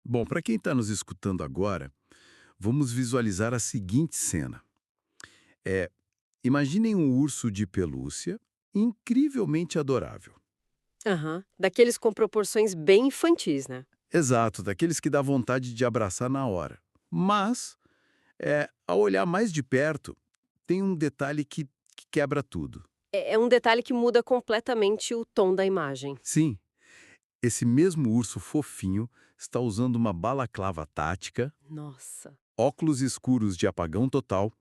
Bom, para quem está nos escutando agora, vamos visualizar a seguinte cena. É, imaginem um urso de pelúcia incrivelmente adorável. Aham. Daqueles com proporções bem infantis, né? Exato, daqueles que dá vontade de abraçar na hora. Mas, ao olhar mais de perto, tem um detalhe que quebra tudo. É um detalhe que muda completamente o tom da imagem. Sim, esse mesmo urso fofinho está usando uma balaclava tática, Nossa. óculos escuros de apagão total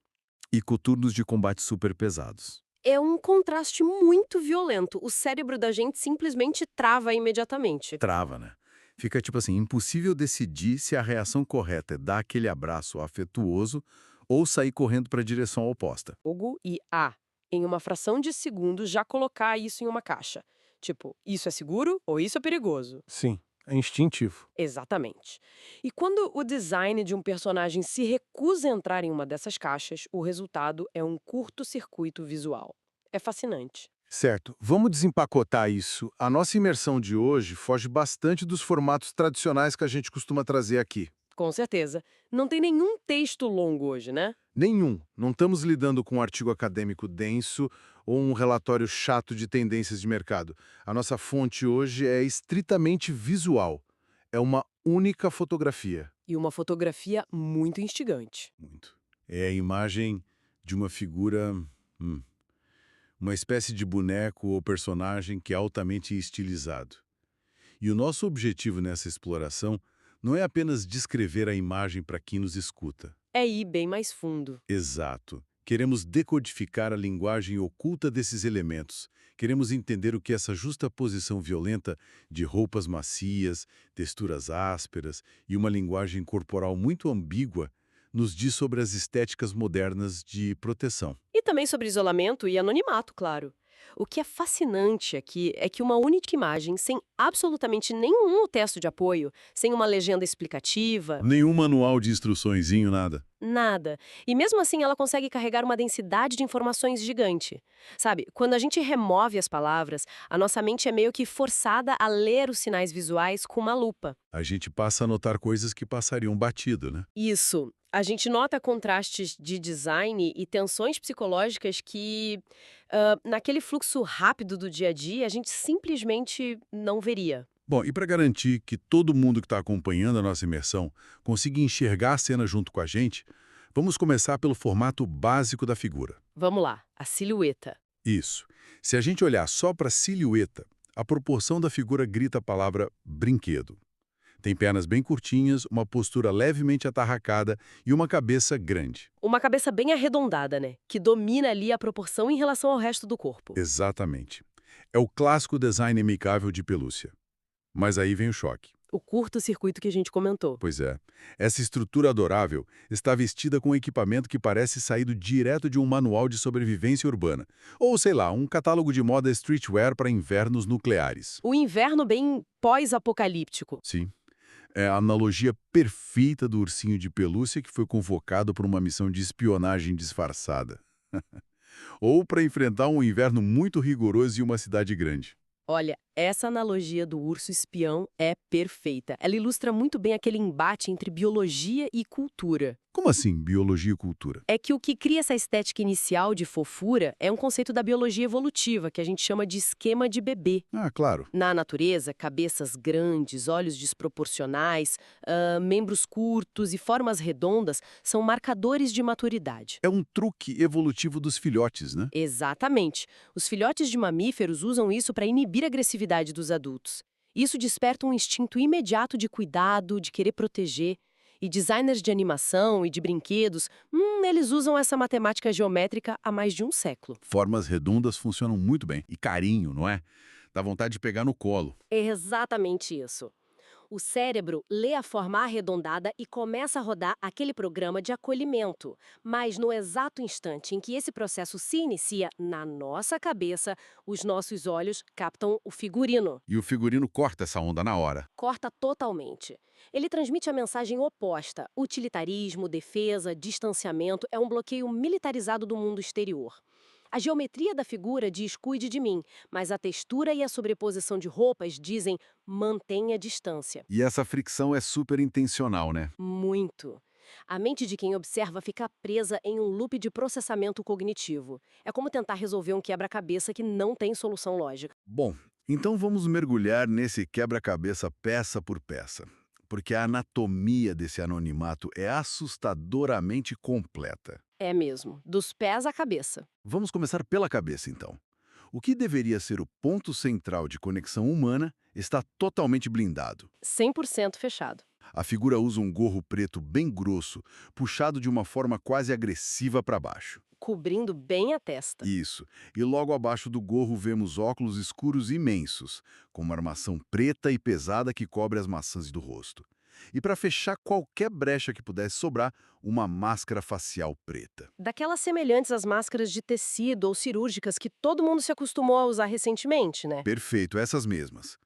e coturnos de combate super pesados. É um contraste muito violento. O cérebro da gente simplesmente trava imediatamente. Trava, né? Fica tipo assim, impossível decidir se a reação correta é dar aquele abraço afetuoso ou sair correndo para a direção oposta. Fogo e em uma fração de segundo, já colocar isso em uma caixa. Tipo, isso é seguro ou isso é perigoso? Sim, é instintivo. Exatamente. E quando o design de um personagem se recusa a entrar em uma dessas caixas, o resultado é um curto-circuito visual. É fascinante. Certo, vamos desempacotar isso. A nossa imersão de hoje foge bastante dos formatos tradicionais que a gente costuma trazer aqui. Com certeza. Não tem nenhum texto longo hoje, né? Nenhum. Não estamos lidando com um artigo acadêmico denso ou um relatório chato de tendências de mercado. A nossa fonte hoje é estritamente visual. É uma única fotografia. E uma fotografia muito instigante. Muito. É a imagem de uma figura, hum, uma espécie de boneco ou personagem que é altamente estilizado. E o nosso objetivo nessa exploração não é apenas descrever a imagem para quem nos escuta. É ir bem mais fundo. Exato. Queremos decodificar a linguagem oculta desses elementos. Queremos entender o que essa justaposição violenta de roupas macias, texturas ásperas e uma linguagem corporal muito ambígua nos diz sobre as estéticas modernas de proteção. E também sobre isolamento e anonimato, claro. O que é fascinante aqui é que uma única imagem, sem absolutamente nenhum texto de apoio, sem uma legenda explicativa, Nenhum manual de instruçõezinho, nada. nada. E mesmo assim ela consegue carregar uma densidade de informações gigante. Sabe, quando a gente remove as palavras, a nossa mente é meio que forçada a ler os sinais visuais com uma lupa. A gente passa a notar coisas que passariam batido, né? Isso. A gente nota contrastes de design e tensões psicológicas que, naquele fluxo rápido do dia a dia, a gente simplesmente não veria. Bom, e para garantir que todo mundo que está acompanhando a nossa imersão consiga enxergar a cena junto com a gente, vamos começar pelo formato básico da figura. Vamos lá, a silhueta. Isso. Se a gente olhar só para a silhueta, a proporção da figura grita a palavra brinquedo. Tem pernas bem curtinhas, uma postura levemente atarracada e uma cabeça grande. Uma cabeça bem arredondada, né? Que domina ali a proporção em relação ao resto do corpo. Exatamente. É o clássico design amicável de pelúcia. Mas aí vem o choque. O curto-circuito que a gente comentou. Pois é, essa estrutura adorável está vestida com um equipamento que parece saído direto de um manual de sobrevivência urbana. Ou, sei lá, um catálogo de moda streetwear para invernos nucleares. O inverno bem pós-apocalíptico. Sim, é a analogia perfeita do ursinho de pelúcia que foi convocado para uma missão de espionagem disfarçada. Ou para enfrentar um inverno muito rigoroso em uma cidade grande. Olha, essa analogia do urso espião é perfeita. Ela ilustra muito bem aquele embate entre biologia e cultura. Como assim, biologia e cultura? É que o que cria essa estética inicial de fofura é um conceito da biologia evolutiva, que a gente chama de esquema de bebê. Ah, claro. Na natureza, cabeças grandes, olhos desproporcionais, membros curtos e formas redondas são marcadores de maturidade. É um truque evolutivo dos filhotes, né? Exatamente. Os filhotes de mamíferos usam isso para inibir a agressividade dos adultos. Isso desperta um instinto imediato de cuidado, de querer proteger. E designers de animação e de brinquedos, eles usam essa matemática geométrica há mais de um século. Formas redondas funcionam muito bem. E carinho, não é? Dá vontade de pegar no colo. É exatamente isso. O cérebro lê a forma arredondada e começa a rodar aquele programa de acolhimento. Mas no exato instante em que esse processo se inicia na nossa cabeça, os nossos olhos captam o figurino. E o figurino corta essa onda na hora. Corta totalmente. Ele transmite a mensagem oposta. Utilitarismo, defesa, distanciamento é um bloqueio militarizado do mundo exterior. A geometria da figura diz cuide de mim, mas a textura e a sobreposição de roupas dizem mantenha distância. E essa fricção é super intencional, né? Muito. A mente de quem observa fica presa em um loop de processamento cognitivo. É como tentar resolver um quebra-cabeça que não tem solução lógica. Bom, então vamos mergulhar nesse quebra-cabeça peça por peça, porque a anatomia desse anonimato é assustadoramente completa. É mesmo, dos pés à cabeça. Vamos começar pela cabeça, então. O que deveria ser o ponto central de conexão humana está totalmente blindado. 100% fechado. A figura usa um gorro preto bem grosso, puxado de uma forma quase agressiva para baixo. Cobrindo bem a testa. Isso. E logo abaixo do gorro vemos óculos escuros imensos, com uma armação preta e pesada que cobre as maçãs do rosto. E para fechar qualquer brecha que pudesse sobrar, uma máscara facial preta. Daquelas semelhantes às máscaras de tecido ou cirúrgicas que todo mundo se acostumou a usar recentemente, né? Perfeito, essas mesmas.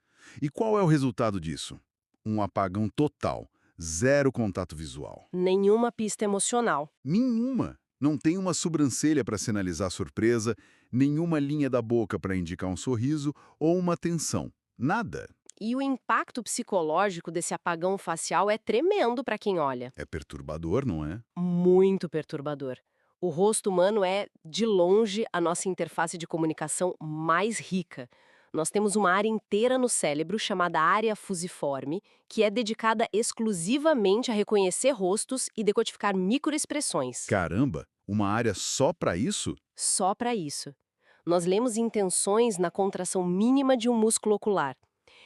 E qual é o resultado disso? Um apagão total, zero contato visual. Nenhuma pista emocional. Nenhuma. Não tem uma sobrancelha para sinalizar surpresa, nenhuma linha da boca para indicar um sorriso ou uma tensão. Nada. E o impacto psicológico desse apagão facial é tremendo para quem olha. É perturbador, não é? Muito perturbador. O rosto humano é, de longe, a nossa interface de comunicação mais rica. Nós temos uma área inteira no cérebro chamada área fusiforme, que é dedicada exclusivamente a reconhecer rostos e decodificar microexpressões. Caramba, uma área só para isso? Só para isso. Nós lemos intenções na contração mínima de um músculo ocular.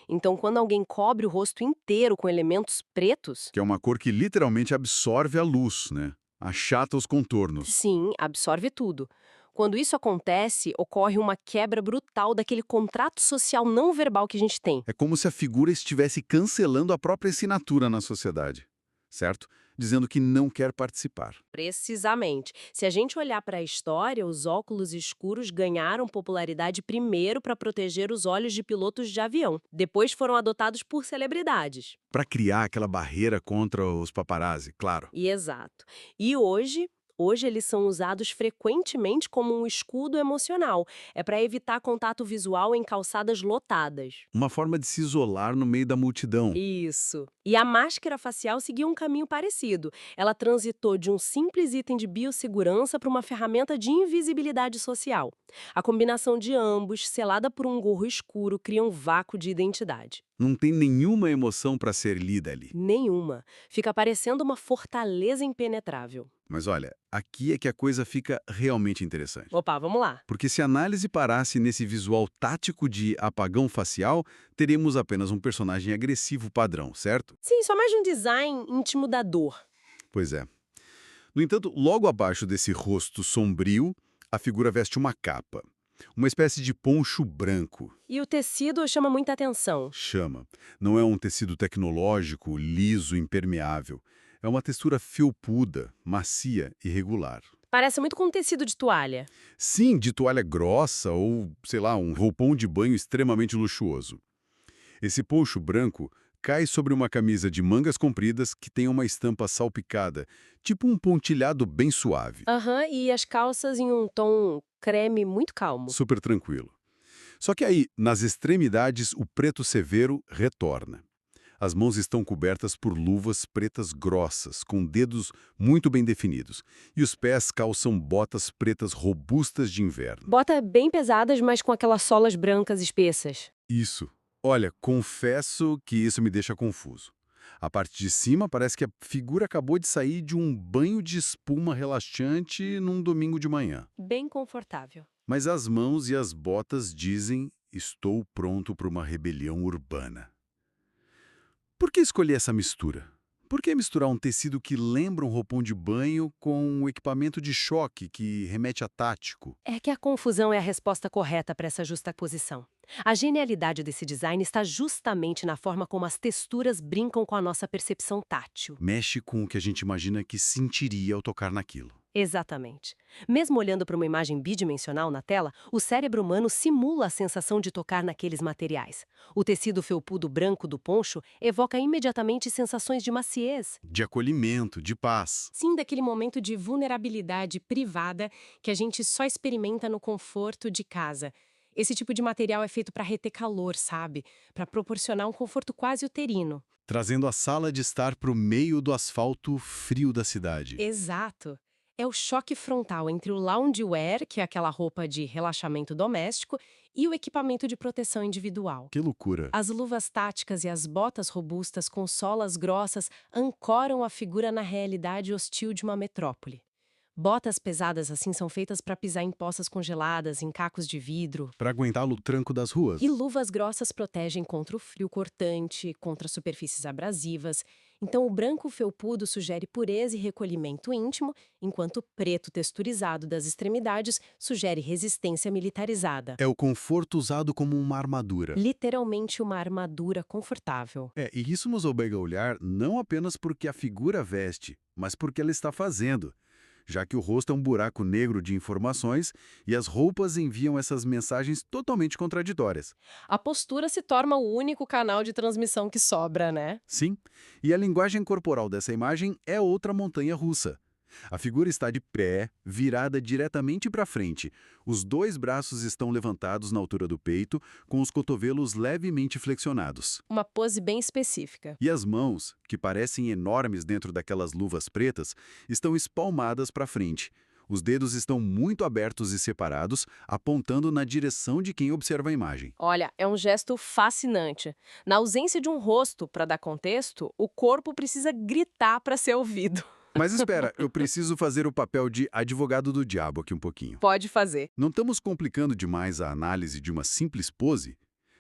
Então, quando alguém cobre o rosto inteiro com elementos pretos, Que é uma cor que literalmente absorve a luz, né? Achata os contornos. sim, absorve tudo. Quando isso acontece, ocorre uma quebra brutal daquele contrato social não verbal que a gente tem. É como se a figura estivesse cancelando a própria assinatura na sociedade, certo? Dizendo que não quer participar. Precisamente. Se a gente olhar para a história, os óculos escuros ganharam popularidade primeiro para proteger os olhos de pilotos de avião. Depois foram adotados por celebridades. Para criar aquela barreira contra os paparazzi, claro. E exato. E hoje eles são usados frequentemente como um escudo emocional. É para evitar contato visual em calçadas lotadas. Uma forma de se isolar no meio da multidão. Isso. E a máscara facial seguiu um caminho parecido. Ela transitou de um simples item de biossegurança para uma ferramenta de invisibilidade social. A combinação de ambos, selada por um gorro escuro, cria um vácuo de identidade. Não tem nenhuma emoção para ser lida ali. Nenhuma. Fica parecendo uma fortaleza impenetrável. Mas olha, aqui é que a coisa fica realmente interessante. Opa, vamos lá. Porque se a análise parasse nesse visual tático de apagão facial, teríamos apenas um personagem agressivo padrão, certo? Sim, só mais de um design intimidador. Pois é. No entanto, logo abaixo desse rosto sombrio, a figura veste uma capa. Uma espécie de poncho branco. E o tecido chama muita atenção. Chama. Não é um tecido tecnológico, liso, impermeável. É uma textura felpuda, macia e regular. Parece muito com um tecido de toalha. Sim, de toalha grossa ou, sei lá, um roupão de banho extremamente luxuoso. Esse poncho branco cai sobre uma camisa de mangas compridas que tem uma estampa salpicada, tipo um pontilhado bem suave. Aham, e as calças em um tom creme muito calmo. Super tranquilo. Só que aí, nas extremidades, o preto severo retorna. As mãos estão cobertas por luvas pretas grossas, com dedos muito bem definidos. E os pés calçam botas pretas robustas de inverno. Bota bem pesadas, mas com aquelas solas brancas espessas. Isso. Olha, confesso que isso me deixa confuso. A parte de cima parece que a figura acabou de sair de um banho de espuma relaxante num domingo de manhã. Bem confortável. Mas as mãos e as botas dizem: estou pronto para uma rebelião urbana. Por que escolher essa mistura? Por que misturar um tecido que lembra um roupão de banho com um equipamento de choque que remete a tático? É que a confusão é a resposta correta para essa justaposição. A genialidade desse design está justamente na forma como as texturas brincam com a nossa percepção tátil. Mexe com o que a gente imagina que sentiria ao tocar naquilo. Exatamente. Mesmo olhando para uma imagem bidimensional na tela, o cérebro humano simula a sensação de tocar naqueles materiais. O tecido felpudo branco do poncho evoca imediatamente sensações de maciez. De acolhimento, de paz. Sim, daquele momento de vulnerabilidade privada que a gente só experimenta no conforto de casa. Esse tipo de material é feito para reter calor, sabe? Para proporcionar um conforto quase uterino. Trazendo a sala de estar para o meio do asfalto frio da cidade. Exato. É o choque frontal entre o loungewear, que é aquela roupa de relaxamento doméstico, e o equipamento de proteção individual. Que loucura. As luvas táticas e as botas robustas com solas grossas ancoram a figura na realidade hostil de uma metrópole. Botas pesadas assim são feitas para pisar em poças congeladas, em cacos de vidro. Para aguentar o tranco das ruas. E luvas grossas protegem contra o frio cortante, contra superfícies abrasivas. Então o branco felpudo sugere pureza e recolhimento íntimo, enquanto o preto texturizado das extremidades sugere resistência militarizada. É o conforto usado como uma armadura. Literalmente uma armadura confortável. E isso nos obriga a olhar não apenas porque a figura veste, mas porque ela está fazendo. Já que o rosto é um buraco negro de informações e as roupas enviam essas mensagens totalmente contraditórias. A postura se torna o único canal de transmissão que sobra, né? Sim, e a linguagem corporal dessa imagem é outra montanha russa. A figura está de pé, virada diretamente para frente. Os dois braços estão levantados na altura do peito, com os cotovelos levemente flexionados. Uma pose bem específica. E as mãos, que parecem enormes dentro daquelas luvas pretas, estão espalmadas para frente. Os dedos estão muito abertos e separados, apontando na direção de quem observa a imagem. Olha, é um gesto fascinante. Na ausência de um rosto para dar contexto, o corpo precisa gritar para ser ouvido. Mas espera, eu preciso fazer o papel de advogado do diabo aqui um pouquinho. Pode fazer. Não estamos complicando demais a análise de uma simples pose?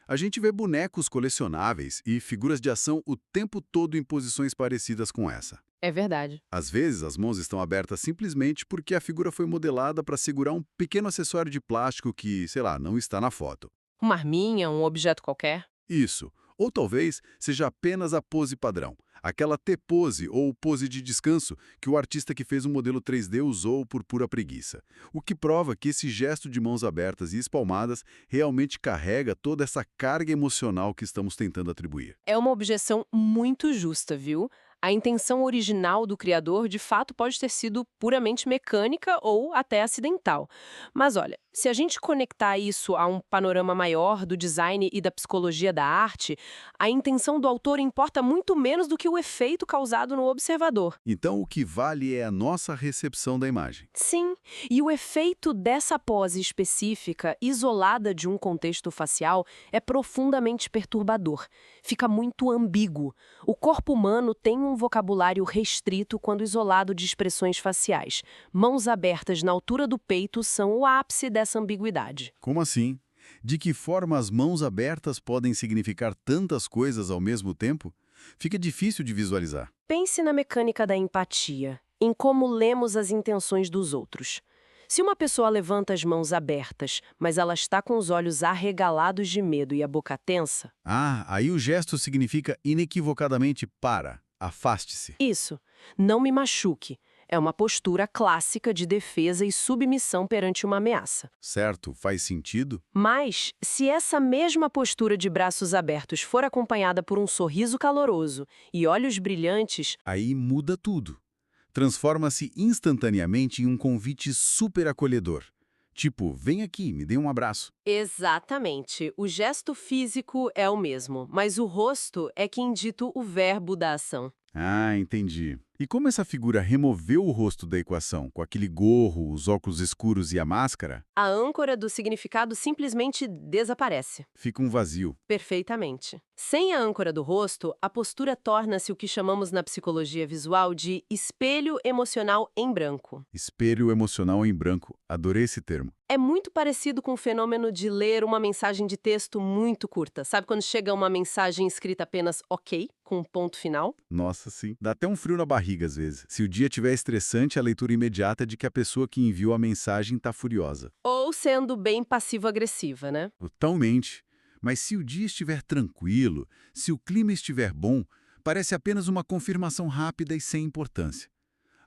A gente vê bonecos colecionáveis e figuras de ação o tempo todo em posições parecidas com essa. É verdade. Às vezes, as mãos estão abertas simplesmente porque a figura foi modelada para segurar um pequeno acessório de plástico que, sei lá, não está na foto. Uma arminha, um objeto qualquer? Isso. Ou talvez seja apenas a pose padrão. Aquela T-pose ou pose de descanso que o artista que fez o modelo 3D usou por pura preguiça. O que prova que esse gesto de mãos abertas e espalmadas realmente carrega toda essa carga emocional que estamos tentando atribuir. É uma objeção muito justa, viu? A intenção original do criador, de fato, pode ter sido puramente mecânica ou até acidental. Mas olha, se a gente conectar isso a um panorama maior do design e da psicologia da arte, a intenção do autor importa muito menos do que o efeito causado no observador. Então, o que vale é a nossa recepção da imagem. Sim, e o efeito dessa pose específica, isolada de um contexto facial, é profundamente perturbador. Fica muito ambíguo. O corpo humano tem um vocabulário restrito quando isolado de expressões faciais. Mãos abertas na altura do peito são o ápice dessa ambiguidade. Como assim? De que forma as mãos abertas podem significar tantas coisas ao mesmo tempo? Fica difícil de visualizar. Pense na mecânica da empatia, em como lemos as intenções dos outros. Se uma pessoa levanta as mãos abertas, mas ela está com os olhos arregalados de medo e a boca tensa... Aí o gesto significa inequivocadamente para, afaste-se. Isso, não me machuque. É uma postura clássica de defesa e submissão perante uma ameaça. Certo, faz sentido? Mas, se essa mesma postura de braços abertos for acompanhada por um sorriso caloroso e olhos brilhantes... Aí muda tudo. Transforma-se instantaneamente em um convite super acolhedor. Tipo, vem aqui, me dê um abraço. Exatamente. O gesto físico é o mesmo, mas o rosto é quem dita o verbo da ação. Entendi. E como essa figura removeu o rosto da equação, com aquele gorro, os óculos escuros e a máscara? A âncora do significado simplesmente desaparece. Fica um vazio. Perfeitamente. Sem a âncora do rosto, a postura torna-se o que chamamos na psicologia visual de espelho emocional em branco. Espelho emocional em branco. Adorei esse termo. É muito parecido com o fenômeno de ler uma mensagem de texto muito curta. Sabe quando chega uma mensagem escrita apenas ok, com um ponto final? Nossa, sim. Dá até um frio na barriga às vezes. Se o dia estiver estressante, a leitura imediata de que a pessoa que enviou a mensagem está furiosa. Ou sendo bem passivo-agressiva, né? Totalmente. Mas se o dia estiver tranquilo, se o clima estiver bom, parece apenas uma confirmação rápida e sem importância.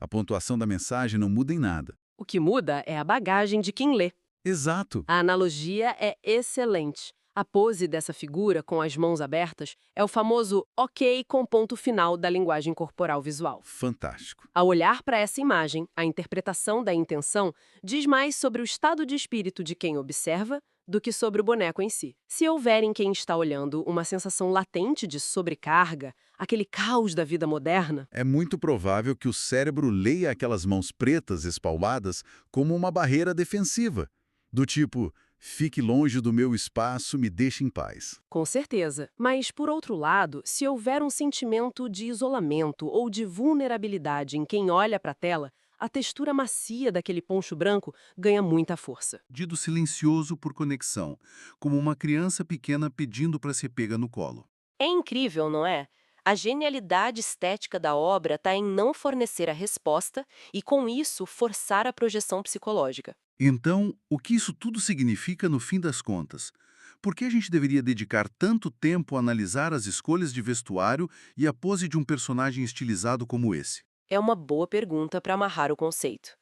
A pontuação da mensagem não muda em nada. O que muda é a bagagem de quem lê. Exato. A analogia é excelente. A pose dessa figura, com as mãos abertas, é o famoso ok com ponto final da linguagem corporal visual. Fantástico. Ao olhar para essa imagem, a interpretação da intenção diz mais sobre o estado de espírito de quem observa do que sobre o boneco em si. Se houver em quem está olhando uma sensação latente de sobrecarga, aquele caos da vida moderna, É muito provável que o cérebro leia aquelas mãos pretas espalmadas como uma barreira defensiva, do tipo, fique longe do meu espaço, me deixe em paz. com certeza. Mas, por outro lado, se houver um sentimento de isolamento ou de vulnerabilidade em quem olha para a tela, a textura macia daquele poncho branco ganha muita força. Pedido silencioso por conexão, como uma criança pequena pedindo para ser pega no colo. É incrível, não é? A genialidade estética da obra está em não fornecer a resposta e, com isso, forçar a projeção psicológica. Então, o que isso tudo significa no fim das contas? Por que a gente deveria dedicar tanto tempo a analisar as escolhas de vestuário e a pose de um personagem estilizado como esse? É uma boa pergunta para amarrar o conceito.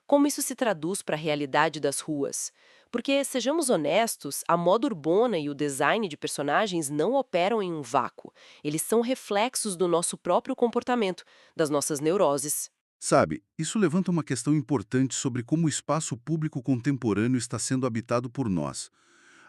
Como isso se traduz para a realidade das ruas? Porque, sejamos honestos, a moda urbana e o design de personagens não operam em um vácuo. Eles são reflexos do nosso próprio comportamento, das nossas neuroses. Sabe, isso levanta uma questão importante sobre como o espaço público contemporâneo está sendo habitado por nós.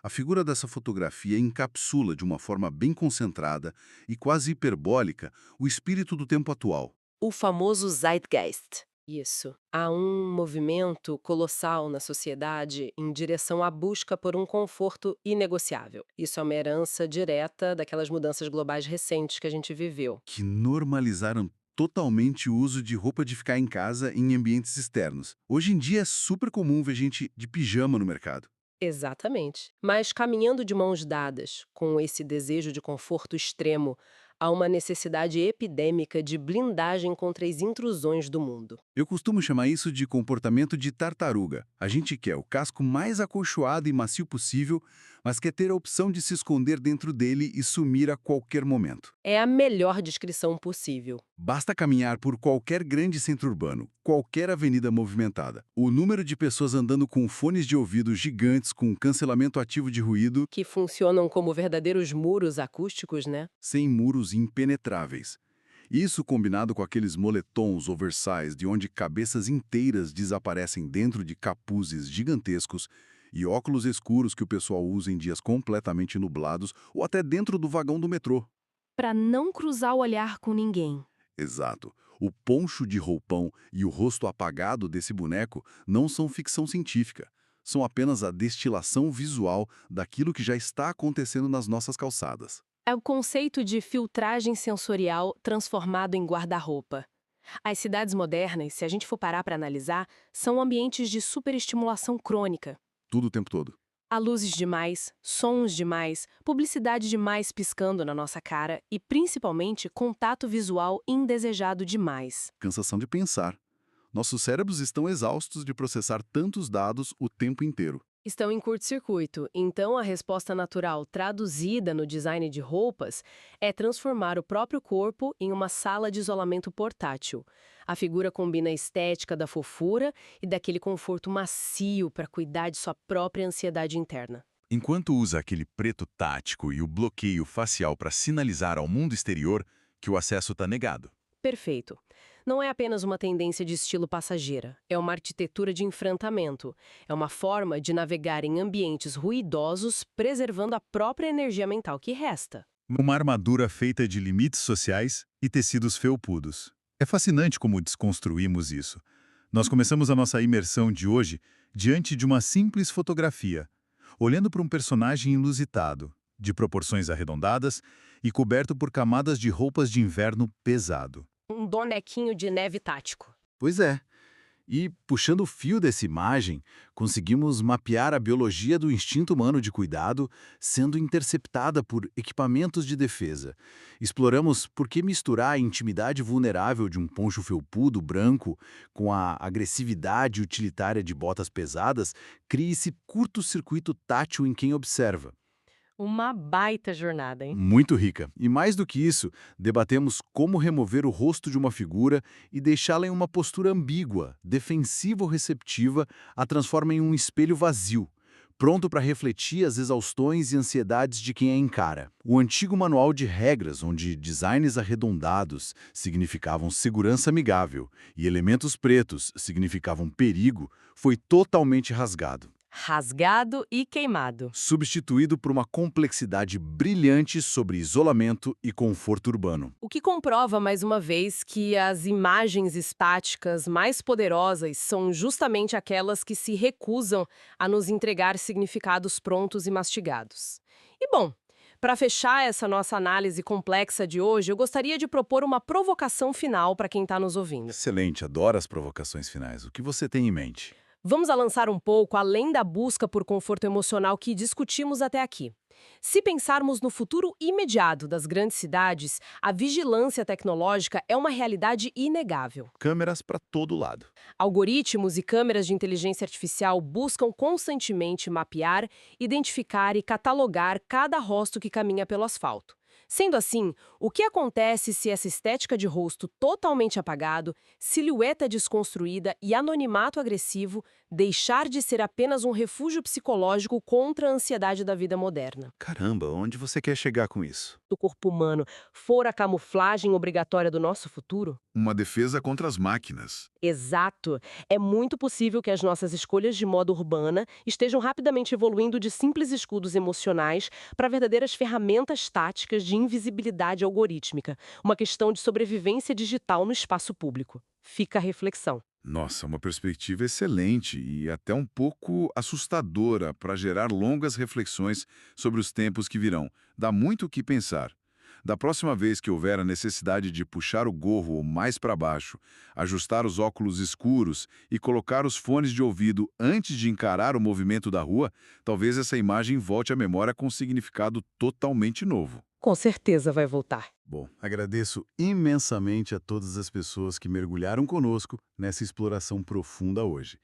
A figura dessa fotografia encapsula de uma forma bem concentrada e quase hiperbólica o espírito do tempo atual. O famoso Zeitgeist. Isso. Há um movimento colossal na sociedade em direção à busca por um conforto inegociável. Isso é uma herança direta daquelas mudanças globais recentes que a gente viveu. Que normalizaram totalmente o uso de roupa de ficar em casa em ambientes externos. Hoje em dia é super comum ver gente de pijama no mercado. Exatamente. Mas caminhando de mãos dadas com esse desejo de conforto extremo, há uma necessidade epidêmica de blindagem contra as intrusões do mundo. Eu costumo chamar isso de comportamento de tartaruga. A gente quer o casco mais acolchoado e macio possível, mas quer ter a opção de se esconder dentro dele e sumir a qualquer momento. É a melhor descrição possível. Basta caminhar por qualquer grande centro urbano, qualquer avenida movimentada. O número de pessoas andando com fones de ouvido gigantes com cancelamento ativo de ruído, Que funcionam como verdadeiros muros acústicos, né? sem muros impenetráveis. Isso combinado com aqueles moletons oversize de onde cabeças inteiras desaparecem dentro de capuzes gigantescos e óculos escuros que o pessoal usa em dias completamente nublados ou até dentro do vagão do metrô. Para não cruzar o olhar com ninguém. Exato. O poncho de roupão e o rosto apagado desse boneco não são ficção científica. São apenas a destilação visual daquilo que já está acontecendo nas nossas calçadas. É o conceito de filtragem sensorial transformado em guarda-roupa. As cidades modernas, se a gente for parar para analisar, são ambientes de superestimulação crônica. Tudo o tempo todo. Há luzes demais, sons demais, publicidade demais piscando na nossa cara e, principalmente, contato visual indesejado demais. Cansação de pensar. Nossos cérebros estão exaustos de processar tantos dados o tempo inteiro. Estão em curto-circuito, então a resposta natural traduzida no design de roupas é transformar o próprio corpo em uma sala de isolamento portátil. A figura combina a estética da fofura e daquele conforto macio para cuidar de sua própria ansiedade interna. Enquanto usa aquele preto tático e o bloqueio facial para sinalizar ao mundo exterior que o acesso está negado. Perfeito. Não é apenas uma tendência de estilo passageira, é uma arquitetura de enfrentamento. É uma forma de navegar em ambientes ruidosos, preservando a própria energia mental que resta. Uma armadura feita de limites sociais e tecidos felpudos. É fascinante como desconstruímos isso. Nós começamos a nossa imersão de hoje diante de uma simples fotografia, olhando para um personagem inusitado, de proporções arredondadas e coberto por camadas de roupas de inverno pesado. Um bonequinho de neve tático. Pois é. E, puxando o fio dessa imagem, conseguimos mapear a biologia do instinto humano de cuidado sendo interceptada por equipamentos de defesa. Exploramos por que misturar a intimidade vulnerável de um poncho felpudo branco com a agressividade utilitária de botas pesadas cria esse curto-circuito tátil em quem observa. Uma baita jornada, hein? Muito rica. E mais do que isso, debatemos como remover o rosto de uma figura e deixá-la em uma postura ambígua, defensiva ou receptiva, a transforma em um espelho vazio, pronto para refletir as exaustões e ansiedades de quem a encara. O antigo manual de regras, onde designs arredondados significavam segurança amigável e elementos pretos significavam perigo, foi totalmente rasgado. Rasgado e queimado. Substituído por uma complexidade brilhante sobre isolamento e conforto urbano. O que comprova, mais uma vez, que as imagens estáticas mais poderosas são justamente aquelas que se recusam a nos entregar significados prontos e mastigados. E bom, para fechar essa nossa análise complexa de hoje, eu gostaria de propor uma provocação final para quem está nos ouvindo. Excelente, adoro as provocações finais. O que você tem em mente? Vamos avançar um pouco além da busca por conforto emocional que discutimos até aqui. Se pensarmos no futuro imediato das grandes cidades, a vigilância tecnológica é uma realidade inegável. Câmeras para todo lado. Algoritmos e câmeras de inteligência artificial buscam constantemente mapear, identificar e catalogar cada rosto que caminha pelo asfalto. Sendo assim, o que acontece se essa estética de rosto totalmente apagado, silhueta desconstruída e anonimato agressivo deixar de ser apenas um refúgio psicológico contra a ansiedade da vida moderna? Caramba, onde você quer chegar com isso? Do corpo humano for a camuflagem obrigatória do nosso futuro? Uma defesa contra as máquinas. Exato. É muito possível que as nossas escolhas de moda urbana estejam rapidamente evoluindo de simples escudos emocionais para verdadeiras ferramentas táticas de invisibilidade algorítmica, uma questão de sobrevivência digital no espaço público. Fica a reflexão. Nossa, uma perspectiva excelente e até um pouco assustadora para gerar longas reflexões sobre os tempos que virão. Dá muito o que pensar. Da próxima vez que houver a necessidade de puxar o gorro mais para baixo, ajustar os óculos escuros e colocar os fones de ouvido antes de encarar o movimento da rua, talvez essa imagem volte à memória com um significado totalmente novo. Com certeza vai voltar. Bom, agradeço imensamente a todas as pessoas que mergulharam conosco nessa exploração profunda hoje.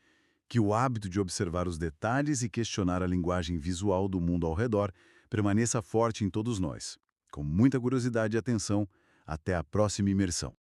Que o hábito de observar os detalhes e questionar a linguagem visual do mundo ao redor permaneça forte em todos nós. Com muita curiosidade e atenção, até a próxima imersão.